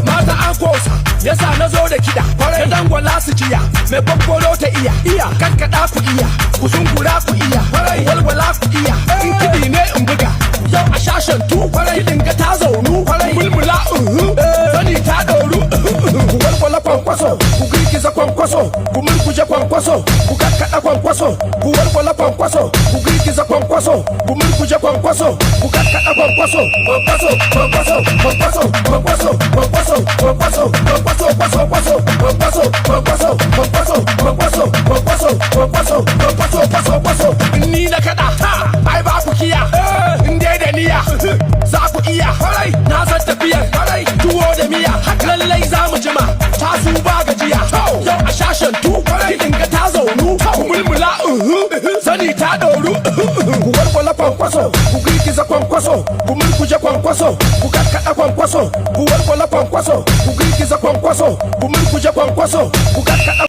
Mata an kosa yasa na zo da kida ta dangwala su jiya mai babbolo ta iya kankada ku iya ku zungura ku iya walwala ku iya in kidi ne in buga yau a shashen tu kidin ga ta zaunu mulmula sani ta dauru ku walwala kwankwaso ku girgiza kwankwaso ku mulkuje kwankwaso ku kankada kwankwaso ku walwala kwankwaso ku girgiza kwankwaso ku mulkuje kwankwaso ku kankada kwankwaso ni na kada ai ba ku kiya in dai da niya za ku iya na san tafiya tuwo da miya lallai za mu jima ta su ba gajiya yau a shashen tu kidin ga ta zaunu ku mulmula sani ta dauru ku walwala kwankwaso ku girgiza kwankwaso ku mulkuje kwankwaso ku kakkada kwankwaso ku walwala kwankwaso ku girgiza kwankwaso ku mulkuje kwankwaso ku kakkada